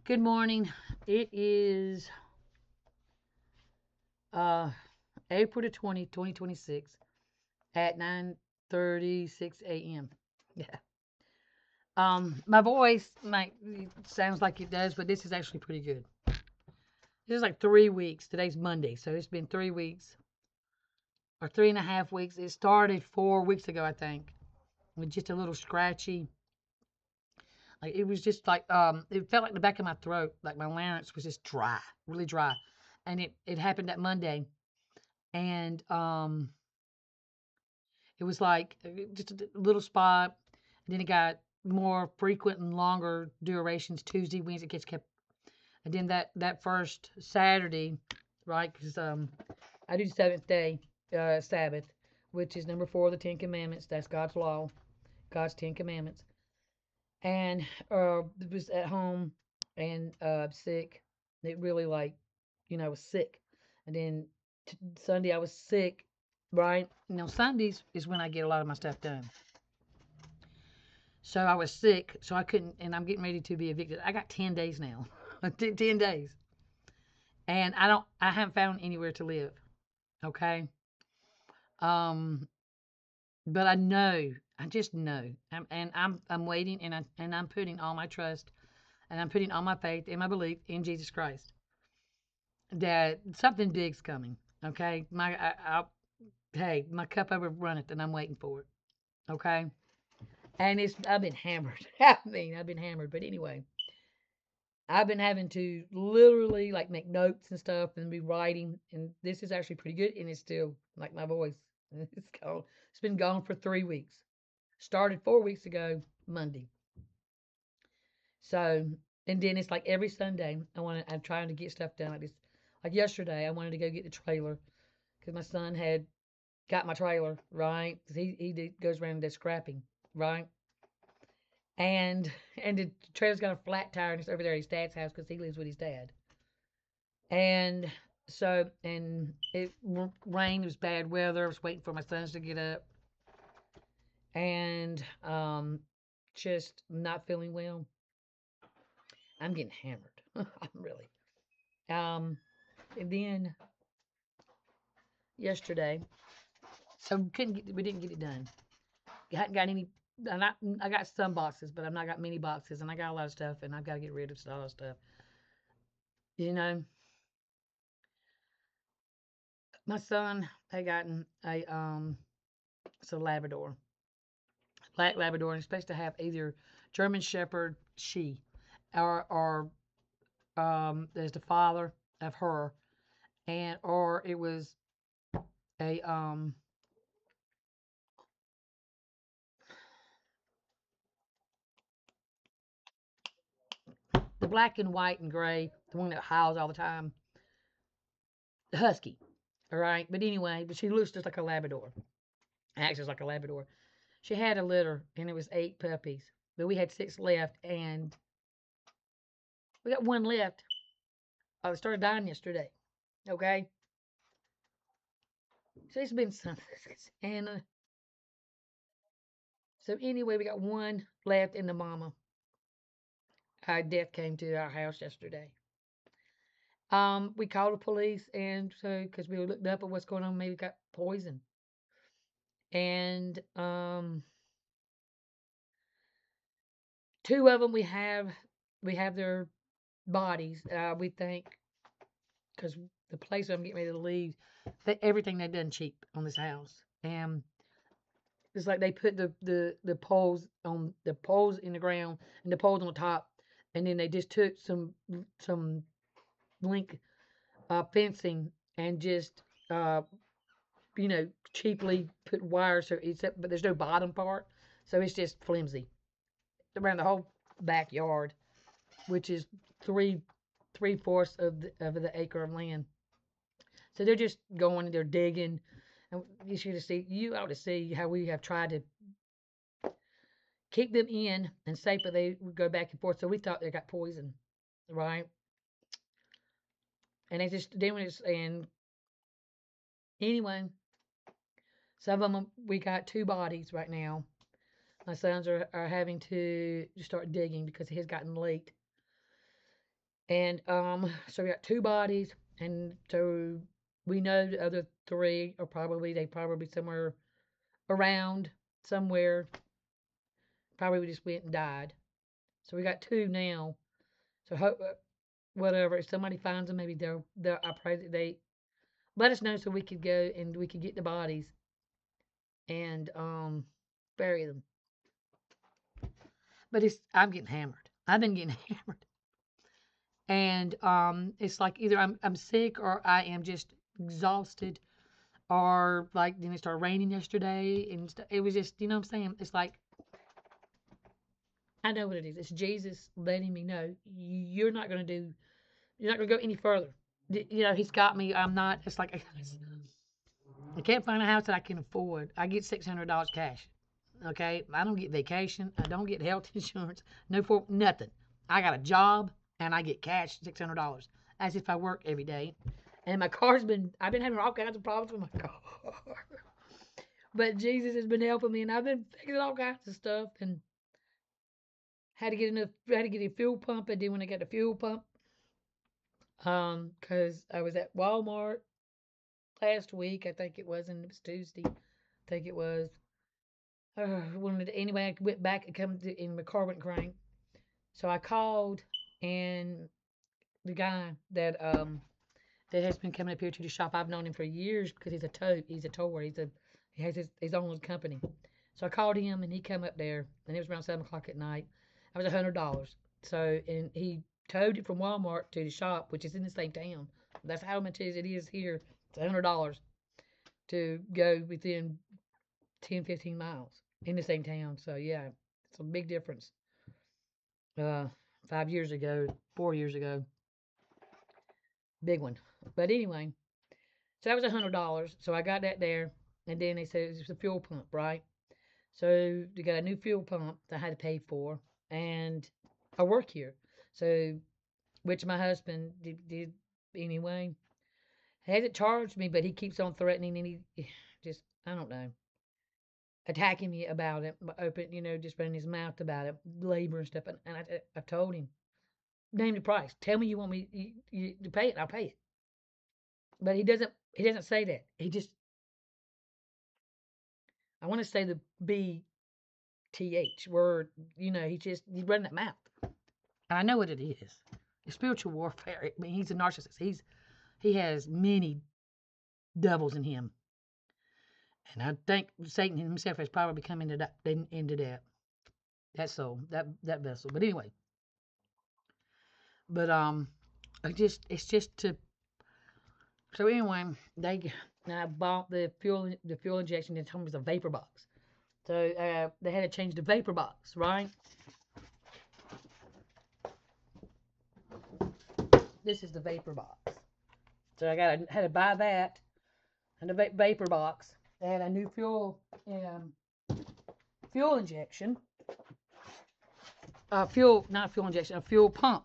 Good morning. It is uh, April the 20th, 2026 at 9:36 a.m. Yeah. My voice might sounds like it does, but this is actually pretty good. This is like 3 weeks. Today's Monday, so it's been 3 weeks or 3.5 weeks. It started 4 weeks ago, I think, with just a little scratchy. Like it was just like it felt like the back of my throat, like my larynx was just dry, really dry, and it happened that Monday, and it was like just a little spot. And then it got more frequent and longer durations. Tuesday, Wednesday, it kept. And then that first Saturday, right? Because I do seventh day Sabbath, which is number 4 of the Ten Commandments. That's God's law, God's Ten Commandments. And was at home and sick. It really like, I was sick. And then Sunday I was sick, right? Sundays is when I get a lot of my stuff done. So I was sick, so I couldn't, and I'm getting ready to be evicted. I got 10 days now, 10 days, and I haven't found anywhere to live. Okay, um, but I just know, I'm waiting, and I'm putting all my trust, and I'm putting all my faith and my belief in Jesus Christ that something big's coming. Okay, hey, my cup overrunneth, and I'm waiting for it. Okay, and I've been hammered. I've been hammered, but anyway. I've been having to literally like make notes and stuff and be writing, and this is actually pretty good. And it's still like my voice. It's gone. It's been gone for 3 weeks. Started 4 weeks ago, Monday. So, and then it's like every Sunday, I'm trying to get stuff done like this. Like yesterday, I wanted to go get the trailer because my son had got my trailer right because goes around and does scrapping, right? And and the trailer's got a flat tire and it's over there at his dad's house because he lives with his dad. And so, and it rained, it was bad weather. I was waiting for my sons to get up and just not feeling well. I'm getting hammered. I'm really. Um, and then yesterday, so we didn't get it done. I hadn't got any. I got some boxes, but I've not got many boxes, and I got a lot of stuff, and I've got to get rid of a lot of stuff. You know, my son had gotten it's a Labrador, black Labrador, and it's supposed to have either German Shepherd she, or there's the father of her, and or it was a the black and white and gray, the one that howls all the time, the husky. All right, but anyway, but she looks just like a Labrador. Acts just like a Labrador. She had a litter, and it was 8 puppies, but we had 6 left, and we got one left. They started dying yesterday. Okay, so it's been something, and so anyway, we got one left in the mama. Death came to our house yesterday. We called the police, and so because we looked up at what's going on, maybe got poison, and two of them we have their bodies. We think because the place I'm getting ready to leave, that everything they done cheap on this house, and it's like they put the poles in the ground and the poles on the top, and then they just took some link fencing and just uh, cheaply put wires so but there's no bottom part, so it's just flimsy around the whole backyard, which is three-fourths of the acre of land. So they're just going, they're digging, and you ought to see how we have tried to keep them in and safe, but they would go back and forth. So we thought they got poison, right? And they just then when it's and anyway, some of them we got 2 bodies right now. My sons are having to start digging because it has gotten late. And so we got 2 bodies, and so we know the other 3 are probably somewhere around somewhere. Probably we just went and died. So we got 2 now. So whatever, if somebody finds them, maybe they'll I pray that they let us know so we could go and we could get the bodies and bury them. But I'm getting hammered. I've been getting hammered. And it's like either I'm sick or I am just exhausted, or like then it started raining yesterday and it was just, you know what I'm saying? It's like I know what it is. It's Jesus letting me know you're not gonna go any further. You know, He's got me. I'm not. It's like I can't find a house that I can afford. I get $600 cash. Okay, I don't get vacation. I don't get health insurance. No, for nothing. I got a job and I get cash $600 as if I work every day. And my car's I've been having all kinds of problems with my car. But Jesus has been helping me, and I've been fixing all kinds of stuff, and had to get a fuel pump. And then when I got the fuel pump, because I was at Walmart last week, I think it was, and it was Tuesday. I think it was. Anyway, I went back and and my car went crank. So I called, and the guy that has been coming up here to the shop, I've known him for years because he's a tower. He has his own company. So I called him and he come up there, and it was around 7 o'clock at night. It was $100. So and he towed it from Walmart to the shop, which is in the same town. That's how much it is here. It's $100 to go within 10, 15 miles in the same town. So yeah, it's a big difference. 5 years ago, 4 years ago, big one. But anyway, so that was $100. So I got that there, and then they said it's a fuel pump, right? So they got a new fuel pump that I had to pay for, and I work here, so which my husband did anyway. He hasn't charged me, but he keeps on threatening, and he just I don't know, attacking me about it, open, just running his mouth about it, labor and stuff. And I told him, name the price. Tell me you want me to pay it. I'll pay it. But he doesn't. He doesn't say that. He just. I want to say the BTH word. He's running that mouth. And I know what it is. It's spiritual warfare. I mean, he's a narcissist. He has many devils in him. And I think Satan himself has probably come into that soul, that vessel. But anyway, but it's just to. So anyway, I bought the fuel injection. They told me it was a vapor box. So they had to change the vapor box, right? This is the vapor box. So had to buy that and the vapor box. They had a new fuel injection. Not fuel injection, a fuel pump.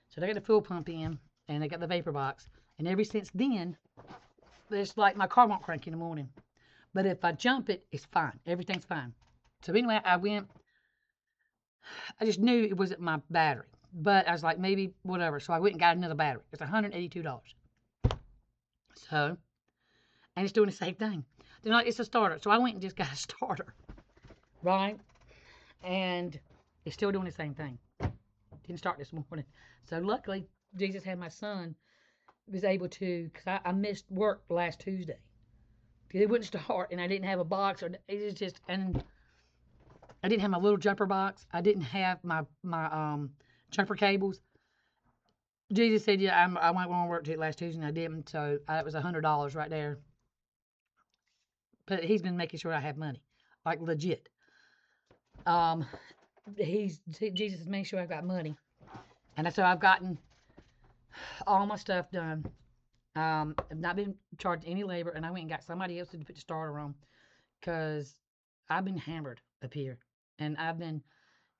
So they got the fuel pump in, and they got the vapor box. And ever since then, it's like my car won't crank in the morning. But if I jump it, it's fine. Everything's fine. So anyway, I just knew it wasn't my battery. But I was like, maybe whatever. So I went and got another battery. It's $182. So, and it's doing the same thing. They're like, it's a starter. So I went and just got a starter. Right? And it's still doing the same thing. Didn't start this morning. So luckily, Jesus had my son was able to, because I missed work last Tuesday. Because it wouldn't start, and I didn't have a box, or it was just, and I didn't have my little jumper box. I didn't have my jumper cables. Jesus said, yeah, I might want to work till last Tuesday, and I didn't, so it was $100 right there. But he's been making sure I have money, like legit. Jesus has made sure I've got money, and so I've gotten all my stuff done. I've not been charged any labor, and I went and got somebody else to put the starter on, because I've been hammered up here, and I've been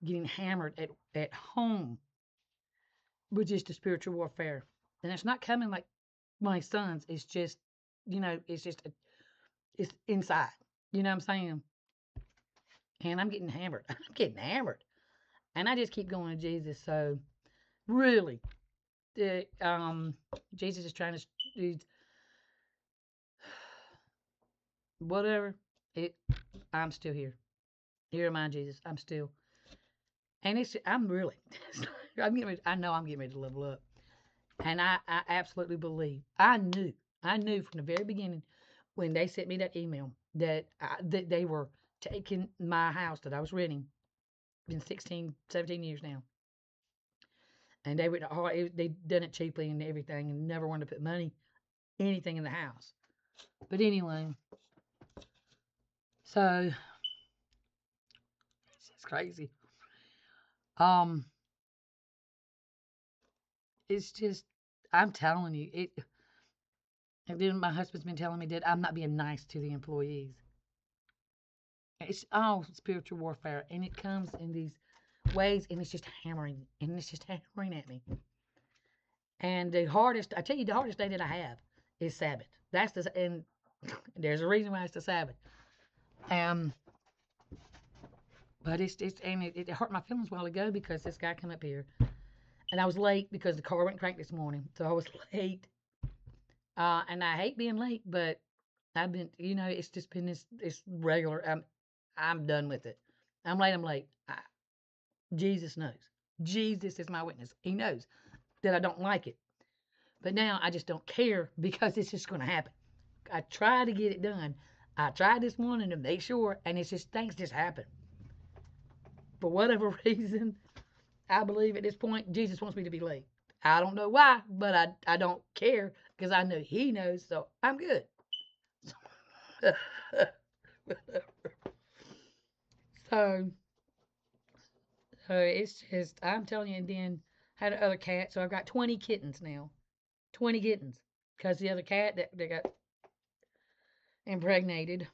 getting hammered at home with just the spiritual warfare. And it's not coming like my sons. It's just, it's inside. You know what I'm saying? And I'm getting hammered. I'm getting hammered. And I just keep going to Jesus. So, really, Jesus is trying to do whatever. It. I'm still here. Here am I, Jesus. I'm still. And I'm really. I'm getting ready. I know I'm getting ready to level up. And I absolutely believe. I knew from the very beginning when they sent me that email that they were taking my house that I was renting. Been 16, 17 years now. And they done it cheaply and everything and never wanted to put money, anything in the house. But anyway, so it's crazy. Um, it's just, I'm telling you, it. And then my husband's been telling me that I'm not being nice to the employees. It's all spiritual warfare, and it comes in these ways, and it's just hammering, and it's just hammering at me. And I tell you, the hardest day that I have is Sabbath. And there's a reason why it's the Sabbath. Um, but it hurt my feelings a while ago because this guy come up here, and I was late because the car went crank this morning, so I was late. And I hate being late, but I've been, it's just been this regular. I'm done with it. I'm late. I'm late. Jesus knows. Jesus is my witness. He knows that I don't like it. But now I just don't care because it's just going to happen. I try to get it done. I tried this morning to make sure, and it's just things just happen. For whatever reason, I believe at this point Jesus wants me to be late. I don't know why, but I don't care because I know He knows, so I'm good. so, so it's just I'm telling you. And then had another cat, so I've got 20 kittens now. 20 kittens because the other cat that got impregnated,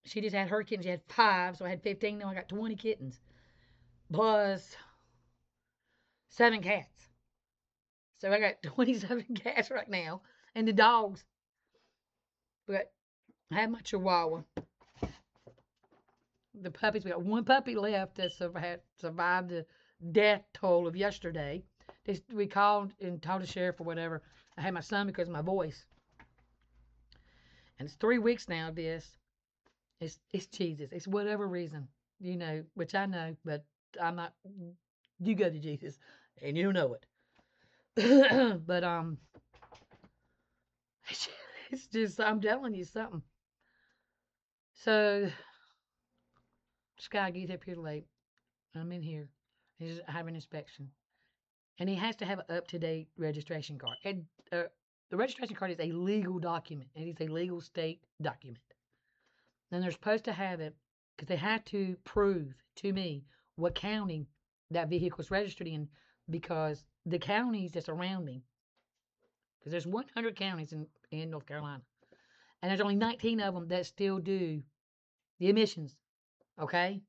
she just had her kittens. She had 5, so I had 15. Now I got 20 kittens plus 7 cats. So I got 27 cats right now, and the dogs. But I have my Chihuahua. The puppies. We got one puppy left that survived the death toll of yesterday. We called and told the sheriff or whatever. I had my son because of my voice. And it's 3 weeks now of this. It's Jesus. It's whatever reason, which I know, but I'm not. You go to Jesus, and you know it. But it's just I'm telling you something. So this guy gets up here late. I'm in here. He's having an inspection, and he has to have an up-to-date registration card. And the registration card is a legal document. It is a legal state document. And they're supposed to have it because they have to prove to me what county that vehicle is registered in because the counties that surround me, because there's 100 counties in North Carolina, and there's only 19 of them that still do the emissions, okay?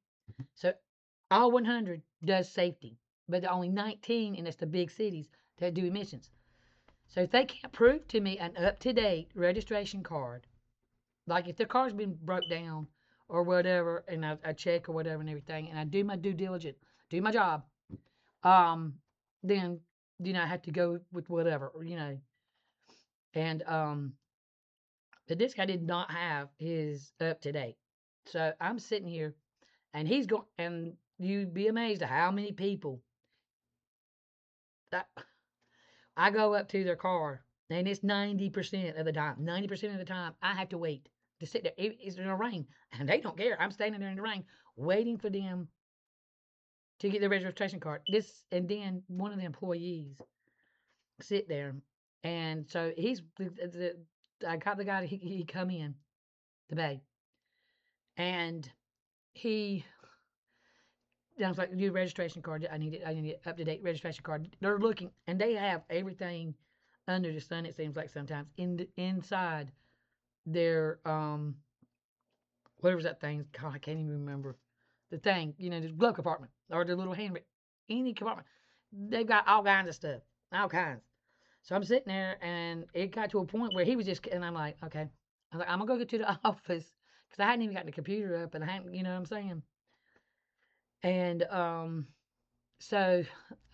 So all 100 does safety, but there are only 19, and it's the big cities that do emissions. So if they can't prove to me an up-to-date registration card, like if their car's been broke down or whatever, and I check or whatever and everything, and I do my due diligence, do my job, then I have to go with whatever, and but this guy did not have his up to date, so I'm sitting here, and he's going, and you'd be amazed at how many people that I go up to their car, and it's 90% of the time. 90% of the time, I have to wait to sit there. It's in the rain, and they don't care. I'm standing there in the rain, waiting for them to get their registration card. And then one of the employees sit there, and so I got the guy. He come in to pay, and he. I was like, new registration card. I need it. I need an up to date registration card. They're looking, and they have everything under the sun. It seems like sometimes inside their whatever's that thing. God, I can't even remember the thing. The glove compartment or the little handbag, any compartment. They've got all kinds of stuff, all kinds. So I'm sitting there, and it got to a point where he was just, and I'm like, okay, I'm like, I'm gonna go get to the office because I hadn't even got the computer up, and I hadn't, you know what I'm saying. And So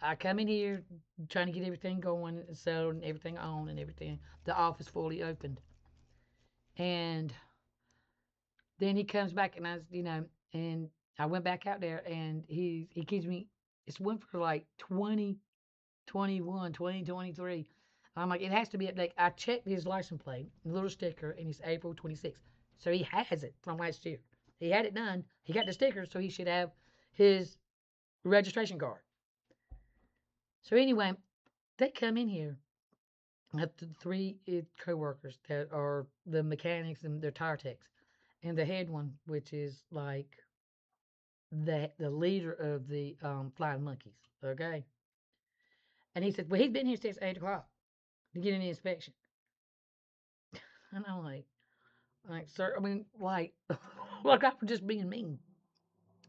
I come in here trying to get everything going and settled and everything on and everything. The office fully opened. And then he comes back and and I went back out there and he gives me, it's one for like 2021, 2023. I'm like, it has to be like I checked his license plate, the little sticker, and it's April 26th. So he has it from last year. He had it done. He got the sticker, so he should have his registration card. So anyway, they come in here. I have the three co-workers that are the mechanics and their tire techs, and the head one, which is like the leader of the flying monkeys. Okay, and he said, well, he's been here since 8 o'clock to get an inspection, and I'm like, sir, I mean, like I'm just being mean,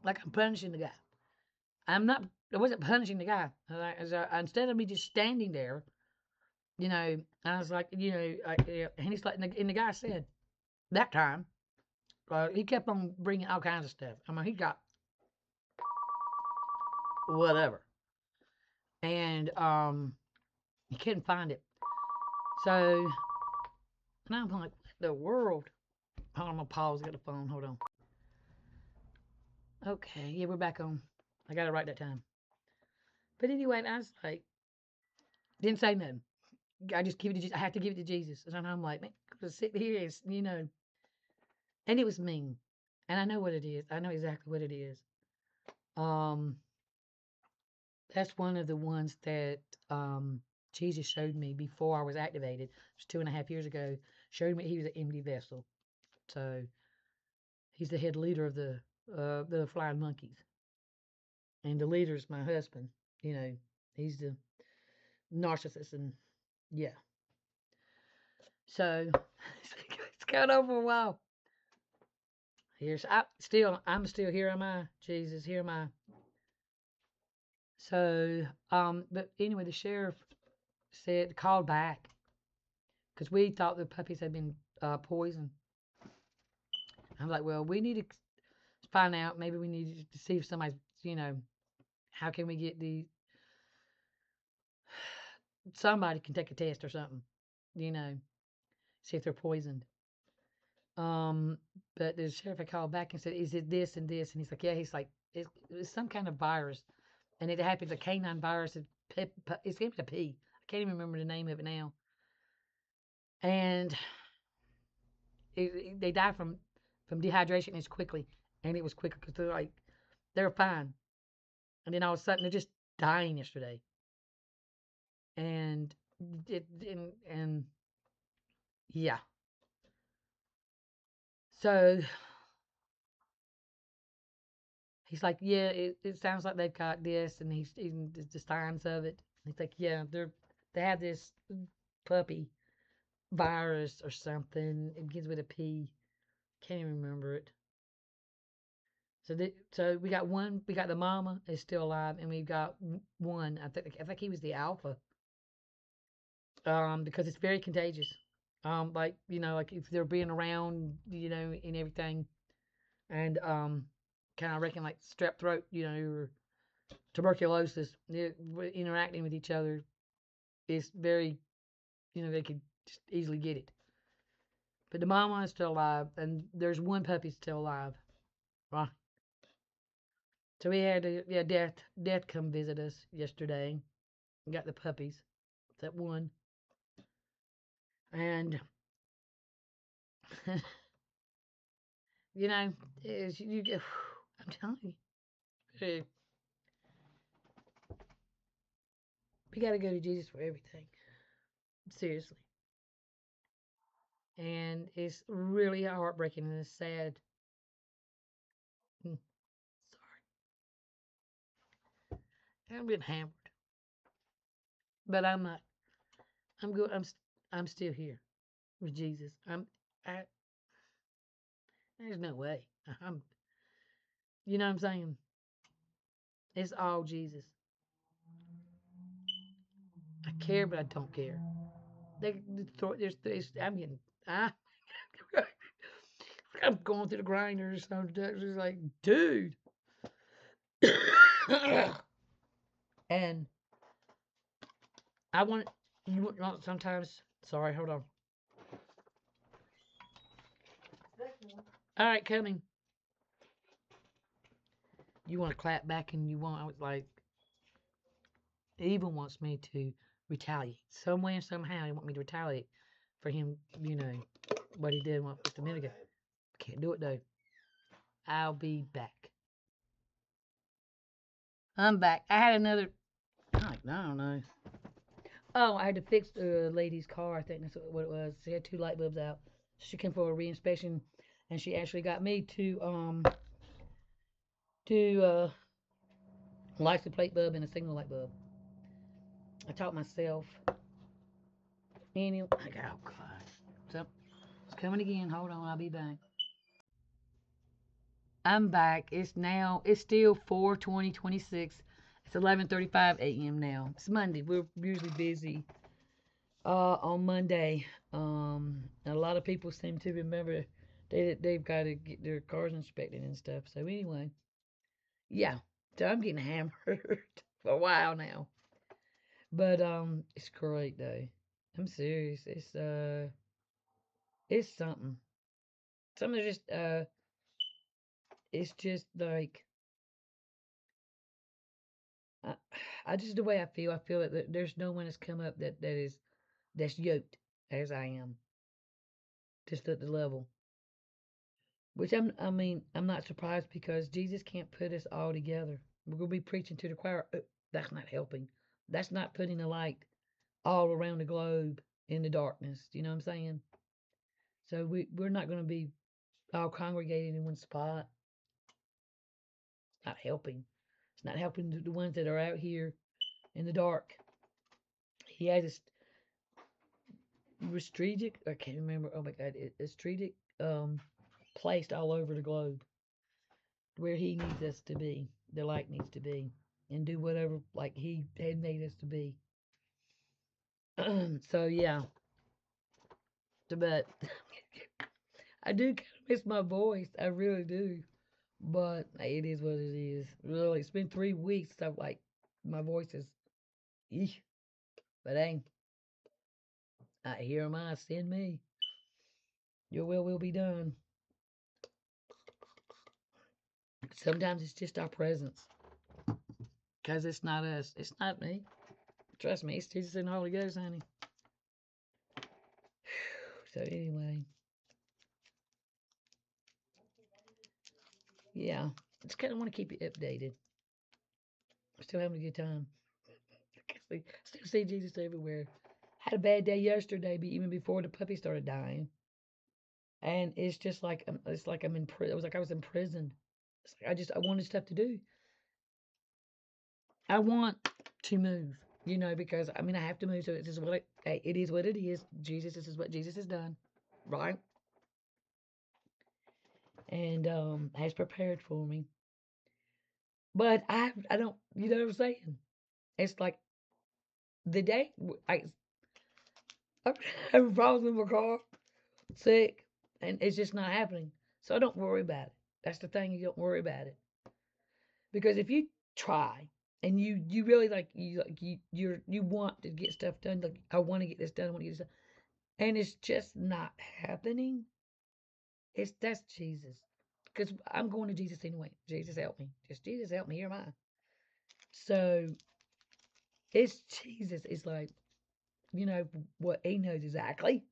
like I'm punishing the guy. I'm not. I wasn't punishing the guy. Instead of me just standing there, I was like, and he's like, and the guy said that time, he kept on bringing all kinds of stuff. I mean, he got whatever, and he couldn't find it. So, and I'm like, what the world? Hold on, I'm gonna pause. Get the phone. Hold on. Okay, yeah, we're back on. I got it right that time. But anyway, I was like, didn't say nothing. I just give it to Jesus. I have to give it to Jesus. And I'm like, man, just sit here and it was mean. And I know what it is. I know exactly what it is. Um, that's one of the ones that Jesus showed me before I was activated. It was 2.5 years ago. Showed me he was an empty vessel. So he's the head leader of the flying monkeys. And the leader is my husband. He's the narcissist and yeah. So it's gone on for a while. I'm still here. Am I? Jesus, here am I. So, but anyway, the sheriff called back because we thought the puppies had been poisoned. I'm like, well, we need to find out. Maybe we need to see if somebody's, how can we get somebody can take a test or something, you know, see if they're poisoned. But the sheriff had called back and said, is it this and this? And he's like, yeah. He's like, it's some kind of virus. And it happens, a canine virus. It's going to P. I can't even remember the name of it now. And they die from dehydration as quickly. And it was quicker because they're fine. And then all of a sudden, they're just dying yesterday. And yeah. So he's like, yeah, it sounds like they've got this, and he's even the signs of it. And he's like, yeah, they have this puppy virus or something. It begins with a P. Can't even remember it. So we got one. We got the mama is still alive, and we've got one. I think he was the alpha. Because it's very contagious. Like if they're being around, and everything, and kind of reckon like strep throat, or tuberculosis, interacting with each other is very, they could just easily get it. But the mama is still alive, and there's one puppy still alive, right? So we had death come visit us yesterday. We got the puppies, that one, and you know, I'm telling you, eh, we got to go to Jesus for everything. Seriously. And it's really heartbreaking and it's sad. Sorry. I've been hammered. But I'm not. I'm good. I'm still here with Jesus. I there's no way. I'm you know what I'm saying? It's all Jesus. I care, but I don't care. I'm getting, I, I'm going through the grinders. I'm just like, dude. And I want you not sometimes. Sorry, hold on. All right, coming. You want to clap back, and you want. I was like, he even wants me to retaliate some way and somehow. He want me to retaliate for him. What he did just a minute ago. Can't do it though. I'll be back. I'm back. I had another. I don't know. Oh, I had to fix the lady's car. I think that's what it was. She had two light bulbs out. She came for a reinspection, and she actually got me to license plate bulb and a signal light bulb. I taught myself. Anyway, oh god. So it's coming again. Hold on, I'll be back. I'm back. It's still 4/20/26. It's 11:35 a.m. now. It's Monday. We're usually busy on Monday. A lot of people seem to remember they've got to get their cars inspected and stuff. So anyway, yeah. So I'm getting hammered for a while now. But it's great though. I'm serious. It's something. Something just it's just like I, I just the way I feel. I feel that there's no one that's come up that's yoked as I am, just at the level. Which I'm not surprised because Jesus can't put us all together. We're gonna be preaching to the choir. That's not helping. That's not putting the light all around the globe in the darkness. You know what I'm saying? So we're not gonna be all congregated in one spot. It's not helping. It's not helping the ones that are out here in the dark. He has a strategic. I can't remember. Oh my God, a strategic placed all over the globe where he needs us to be. The light needs to be, and do whatever like he had made us to be. So yeah, but I do kind of miss my voice. I really do. But it is what it is. Really, it's been 3 weeks. So like my voice is, eesh. But hey, here am I. Send me. Your will be done. Sometimes it's just our presence, cause it's not us. It's not me. Trust me. It's Jesus and the Holy Ghost, honey. So anyway, yeah, just kind of want to keep you updated. I'm still having a good time. Still see Jesus everywhere. Had a bad day yesterday, but even before the puppy started dying, and it's like I'm in prison. It was like I was in prison. It's like I wanted stuff to do. I want to move, because I have to move. So it is it is what it is. This is what Jesus has done, right? And has prepared for me. But I don't, you know what I'm saying? It's like the day I'm having problems with my car, sick, and it's just not happening. So don't worry about it. That's the thing. You don't worry about it because if you try and you really you want to get stuff done, like I want to get this done, I want to get this done, and it's just not happening. That's Jesus, because I'm going to Jesus anyway. Jesus help me. Just Jesus help me. Here am I. So it's Jesus. It's like what he knows exactly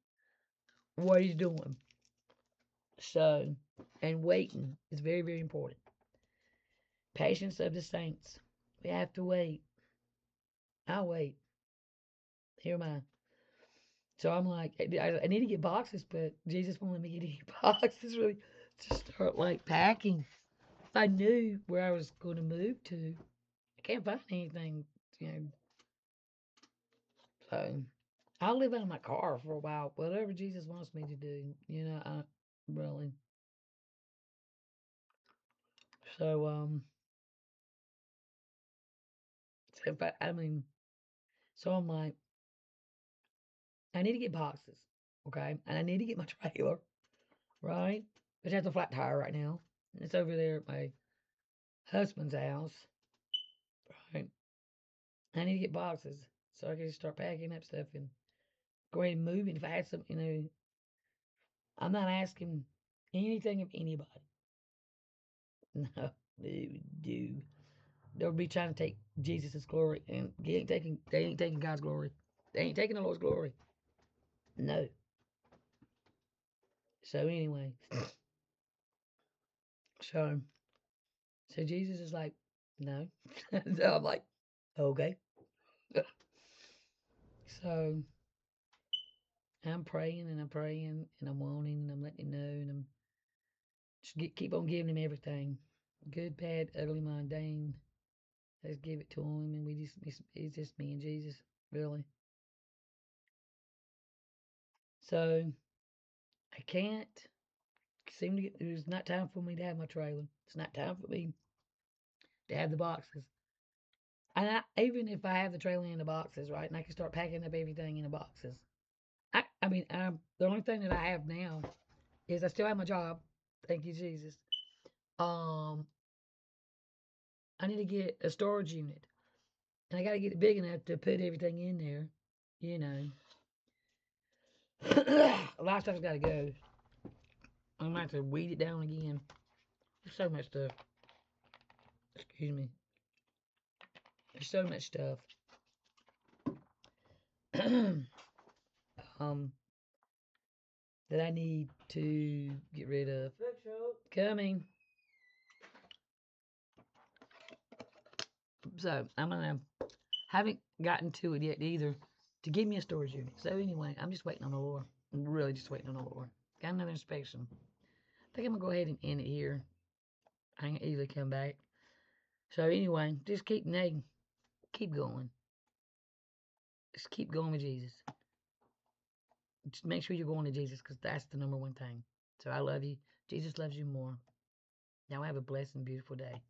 what he's doing. So, and waiting is very, very important. Patience of the saints. We have to wait. I'll wait. Here am I. So I'm like, I need to get boxes, but Jesus won't let me get any boxes really to start like packing. If I knew where I was going to move to, I can't find anything, you know. So I'll live out of my car for a while, whatever Jesus wants me to do, really. So, if so I'm like, I need to get boxes, okay? And I need to get my trailer, right? Which has a flat tire right now. And it's over there at my husband's house, right? I need to get boxes so I can just start packing up stuff and go ahead and moving. If I had some, I'm not asking anything of anybody. No, dude. They'll be trying to take Jesus' glory, and they ain't taking God's glory. They ain't taking the Lord's glory. No. So anyway, so Jesus is like, no. So I'm like, okay. So I'm praying and I'm praying and I'm wanting and I'm letting him know and I'm just keep on giving him everything, good, bad, ugly, mundane. Let's give it to him, and it's just me and Jesus, really. So I can't seem to get. It's not time for me to have my trailer. It's not time for me to have the boxes. And even if I have the trailer in the boxes, right, and I can start packing up everything in the boxes. I mean, the only thing that I have now is I still have my job. Thank you, Jesus. Um, I need to get a storage unit, and I got to get it big enough to put everything in there. You know, a lot of stuff's got to go. I'm gonna have to weed it down again. There's so much stuff. Excuse me. There's so much stuff. um, that I need to get rid of. Coming. So I'm gonna haven't gotten to it yet either to give me a storage unit. So anyway, I'm just waiting on the Lord. I'm really just waiting on the Lord. Got another inspection. I think I'm gonna go ahead and end it here. I can easily come back. So anyway, just keep nagging. Keep going. Just keep going with Jesus. Just make sure you're going to Jesus because that's the number one thing. So I love you. Jesus loves you more. Now have a blessed and beautiful day.